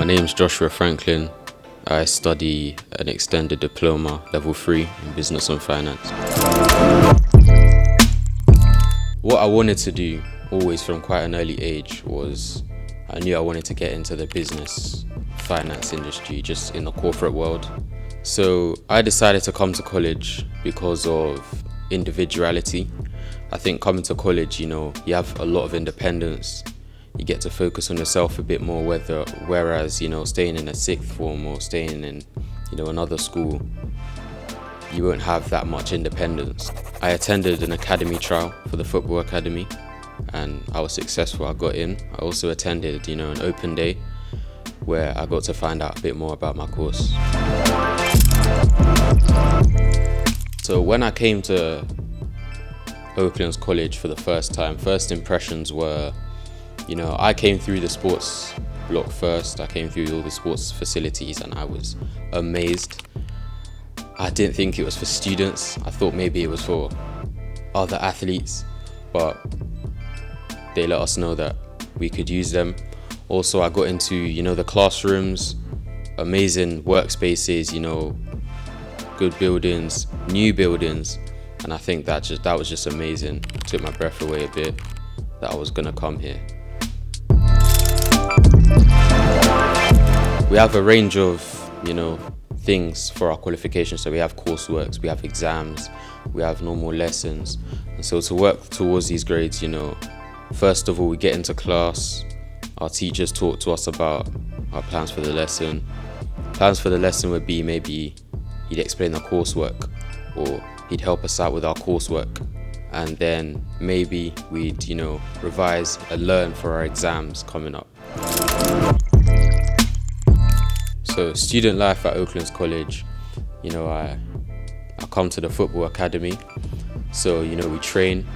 name's Joshua Franklin. I study an extended diploma, level 3 in business and finance. What I wanted to do, always from quite an early age, was I knew I wanted to get into the business finance industry, just in the corporate world. So I decided to come to college because of individuality. I think coming to college, you have a lot of independence. You get to focus on yourself a bit more, whereas, staying in a sixth form or staying in, another school, you won't have that much independence. I attended an academy trial for the football academy and I was successful. I got in. I also attended, an open day where I got to find out a bit more about my course. So when I came to Oaklands College for the first time, first impressions were, I came through the sports block first. I came through all the sports facilities and I was amazed. I didn't think it was for students. I thought maybe it was for other athletes, but they let us know that we could use them. Also, I got into, the classrooms, amazing workspaces, good buildings, new buildings, and I think that was just amazing. It took my breath away a bit that I was gonna come here. We have a range of, things for our qualifications. So we have courseworks, we have exams, we have normal lessons. And so to work towards these grades, first of all, we get into class. Our teachers talk to us about our plans for the lesson. Plans for the lesson would be maybe he'd explain the coursework or he'd help us out with our coursework. And then maybe we'd, revise and learn for our exams coming up. So student life at Oaklands College, I come to the football academy. So, we train.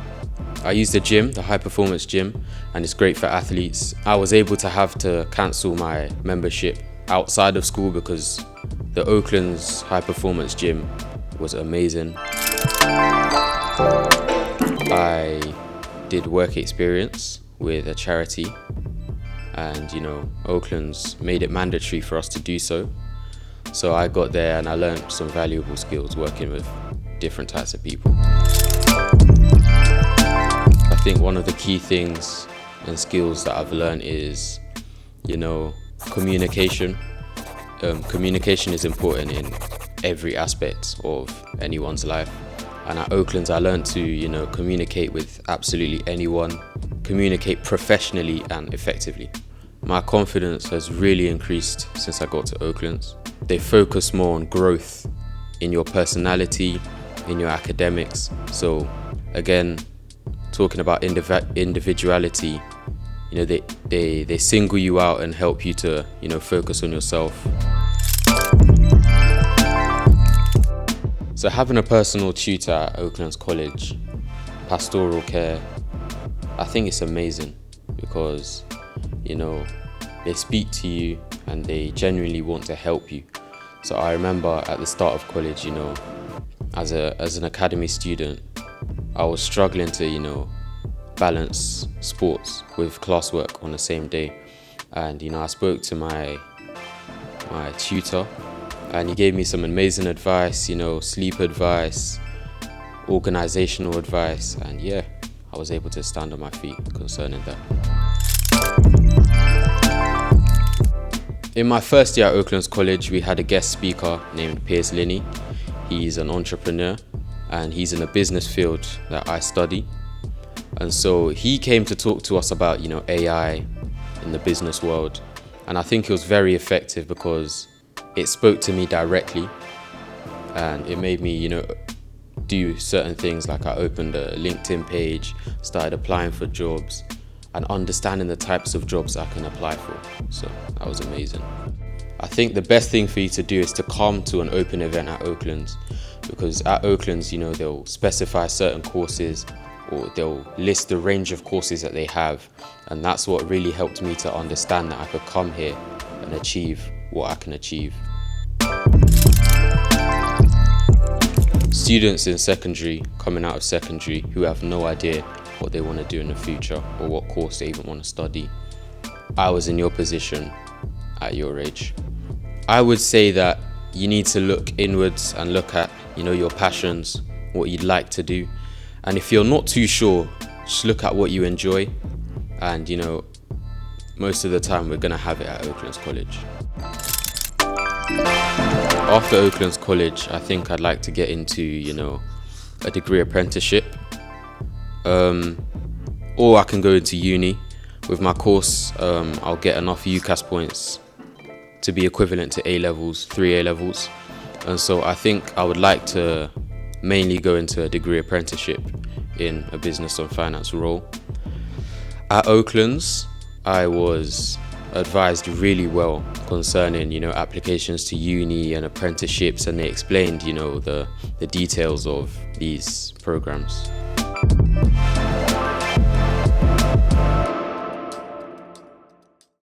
I use the gym, the high performance gym, and it's great for athletes. I was able to have to cancel my membership outside of school because the Oaklands high performance gym was amazing. I did work experience with a charity and, Oaklands made it mandatory for us to do so. So I got there and I learned some valuable skills working with different types of people. I think one of the key things and skills that I've learned is, communication. Communication is important in every aspect of anyone's life. And at Oaklands, I learned to, communicate with absolutely anyone, communicate professionally and effectively. My confidence has really increased since I got to Oaklands. They focus more on growth in your personality, in your academics. So again, talking about individuality, they single you out and help you to, focus on yourself. So having a personal tutor at Oaklands College, pastoral care, I think it's amazing because, they speak to you and they genuinely want to help you. So I remember at the start of college, as an academy student, I was struggling to, balance sports with classwork on the same day. And, I spoke to my tutor and he gave me some amazing advice, sleep advice, organizational advice. And yeah, I was able to stand on my feet concerning that. In my first year at Oaklands College, we had a guest speaker named Piers Linney. He's an entrepreneur and he's in the business field that I study. And so he came to talk to us about, AI in the business world. And I think it was very effective because it spoke to me directly and it made me, do certain things. Like I opened a LinkedIn page, started applying for jobs and understanding the types of jobs I can apply for. So that was amazing. I think the best thing for you to do is to come to an open event at Oaklands, because at Oaklands, they'll specify certain courses or they'll list the range of courses that they have. And that's what really helped me to understand that I could come here and achieve what I can achieve. Students in secondary, coming out of secondary, who have no idea what they want to do in the future or what course they even want to study. I was in your position at your age. I would say that you need to look inwards and look at, your passions, what you'd like to do. And if you're not too sure, just look at what you enjoy. And, most of the time we're going to have it at Oaklands College. After Oaklands College, I think I'd like to get into, a degree apprenticeship. Or I can go into uni. With my course, I'll get enough UCAS points to be equivalent to A-levels, 3 A-levels. And so I think I would like to mainly go into a degree apprenticeship in a business and finance role. At Oaklands, I was advised really well concerning, applications to uni and apprenticeships, and they explained, the details of these programs.